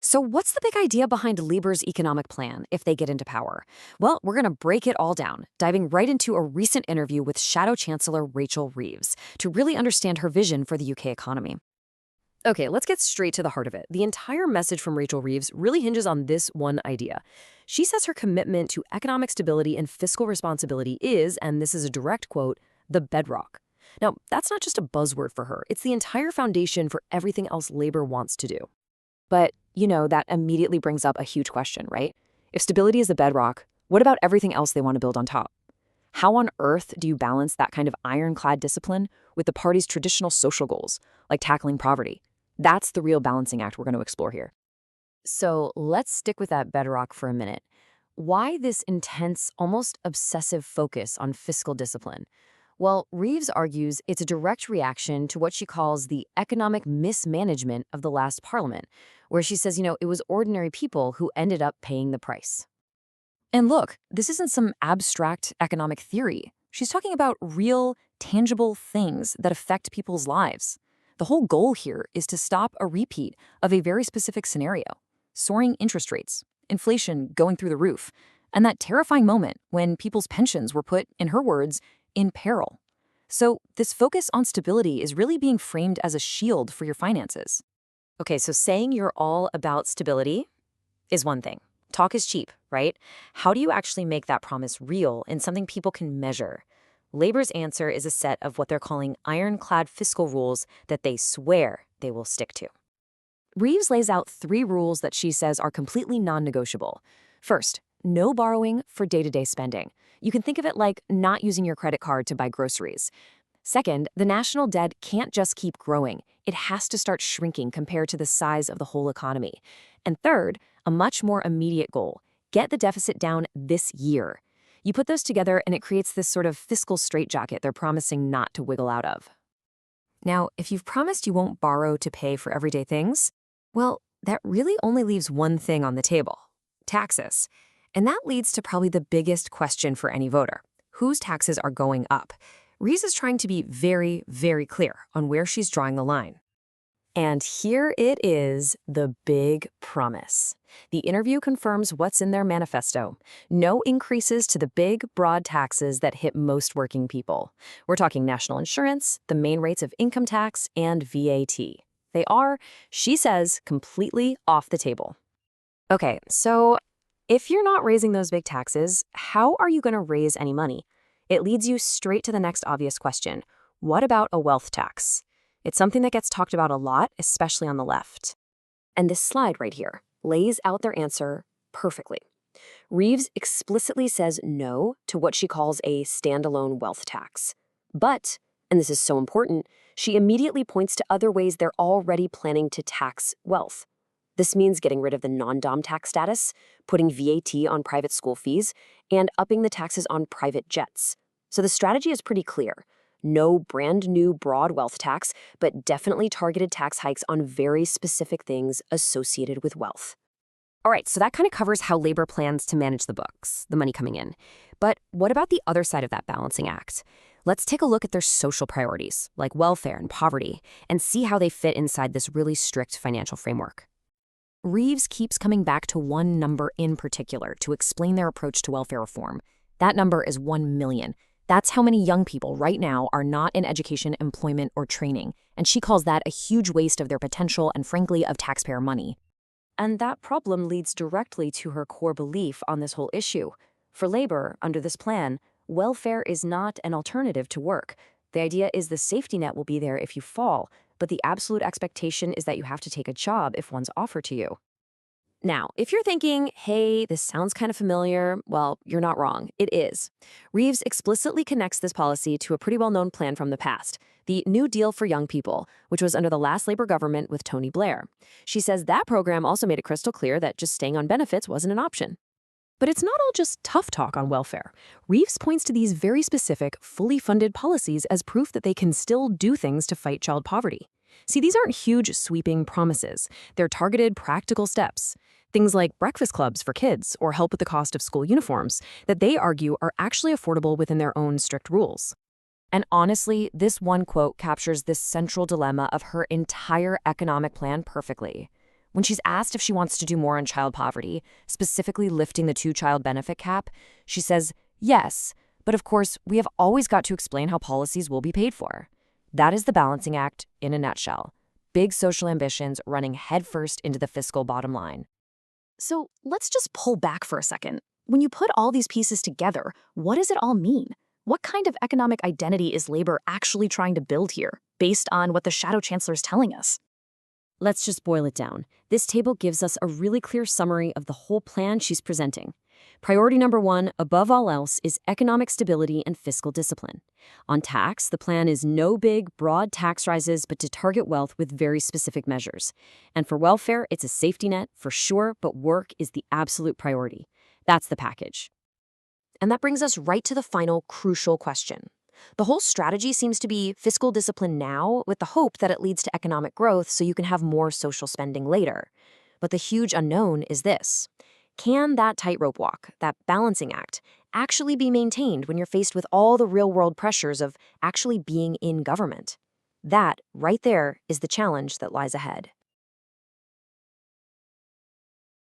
So, what's the big idea behind Labor's economic plan if they get into power? Well, we're going to break it all down, diving right into a recent interview with Shadow Chancellor Rachel Reeves to really understand her vision for the UK economy. Okay, let's get straight to the heart of it. The entire message from Rachel Reeves really hinges on this one idea. She says her commitment to economic stability and fiscal responsibility is, and this is a direct quote, the bedrock. Now, that's not just a buzzword for her, it's the entire foundation for everything else Labor wants to do. But, that immediately brings up a huge question, right? If stability is the bedrock, what about everything else they want to build on top? How on earth do you balance that kind of ironclad discipline with the party's traditional social goals, like tackling poverty? That's the real balancing act we're going to explore here. So let's stick with that bedrock for a minute. Why this intense, almost obsessive focus on fiscal discipline? Well, Reeves argues it's a direct reaction to what she calls the economic mismanagement of the last parliament, where she says, it was ordinary people who ended up paying the price. And look, this isn't some abstract economic theory. She's talking about real, tangible things that affect people's lives. The whole goal here is to stop a repeat of a very specific scenario: soaring interest rates, inflation going through the roof, and that terrifying moment when people's pensions were put, in her words, in peril. So this focus on stability is really being framed as a shield for your finances. Okay, so saying you're all about stability is one thing. Talk is cheap, right? How do you actually make that promise real and something people can measure? Labor's answer is a set of what they're calling ironclad fiscal rules that they swear they will stick to. Reeves lays out 3 rules that she says are completely non-negotiable. First, no borrowing for day-to-day spending. You can think of it like not using your credit card to buy groceries. Second, the national debt can't just keep growing. It has to start shrinking compared to the size of the whole economy. And third, a much more immediate goal: get the deficit down this year. You put those together and it creates this sort of fiscal straitjacket they're promising not to wiggle out of. Now, if you've promised you won't borrow to pay for everyday things, well, that really only leaves one thing on the table: taxes. And that leads to probably the biggest question for any voter: whose taxes are going up? Reeves is trying to be very, very clear on where she's drawing the line. And here it is, the big promise. The interview confirms what's in their manifesto: no increases to the big, broad taxes that hit most working people. We're talking national insurance, the main rates of income tax, and VAT. They are, she says, completely off the table. Okay, so if you're not raising those big taxes, how are you going to raise any money? It leads you straight to the next obvious question: what about a wealth tax? It's something that gets talked about a lot, especially on the left. And this slide right here lays out their answer perfectly. Reeves explicitly says no to what she calls a standalone wealth tax. But, and this is so important, she immediately points to other ways they're already planning to tax wealth. This means getting rid of the non-dom tax status, putting VAT on private school fees, and upping the taxes on private jets. So the strategy is pretty clear: no brand new broad wealth tax, but definitely targeted tax hikes on very specific things associated with wealth. All right, so that kind of covers how Labor plans to manage the books, the money coming in. But what about the other side of that balancing act? Let's take a look at their social priorities, like welfare and poverty, and see how they fit inside this really strict financial framework. Reeves keeps coming back to one number in particular to explain their approach to welfare reform. That number is 1 million. That's how many young people right now are not in education, employment, or training, and she calls that a huge waste of their potential and, frankly, of taxpayer money. And that problem leads directly to her core belief on this whole issue. For Labor, under this plan, welfare is not an alternative to work. The idea is the safety net will be there if you fall, but the absolute expectation is that you have to take a job if one's offered to you. Now, if you're thinking, hey, this sounds kind of familiar, well, you're not wrong. It is. Reeves explicitly connects this policy to a pretty well-known plan from the past: the New Deal for Young People, which was under the last Labor government with Tony Blair. She says that program also made it crystal clear that just staying on benefits wasn't an option. But it's not all just tough talk on welfare. Reeves points to these very specific, fully funded policies as proof that they can still do things to fight child poverty. See, these aren't huge, sweeping promises. They're targeted, practical steps. Things like breakfast clubs for kids or help with the cost of school uniforms that they argue are actually affordable within their own strict rules. And honestly, this one quote captures this central dilemma of her entire economic plan perfectly. When she's asked if she wants to do more on child poverty, specifically lifting the two-child benefit cap, she says, yes, but of course, we have always got to explain how policies will be paid for. That is the balancing act in a nutshell. Big social ambitions running headfirst into the fiscal bottom line. So let's just pull back for a second. When you put all these pieces together, what does it all mean? What kind of economic identity is Labour actually trying to build here, based on what the Shadow Chancellor is telling us? Let's just boil it down. This table gives us a really clear summary of the whole plan she's presenting. Priority number 1, above all else, is economic stability and fiscal discipline. On tax, the plan is no big, broad tax rises, but to target wealth with very specific measures. And for welfare, it's a safety net, for sure, but work is the absolute priority. That's the package. And that brings us right to the final crucial question. The whole strategy seems to be fiscal discipline now, with the hope that it leads to economic growth so you can have more social spending later. But the huge unknown is this. Can that tightrope walk, that balancing act, actually be maintained when you're faced with all the real-world pressures of actually being in government? That, right there, is the challenge that lies ahead.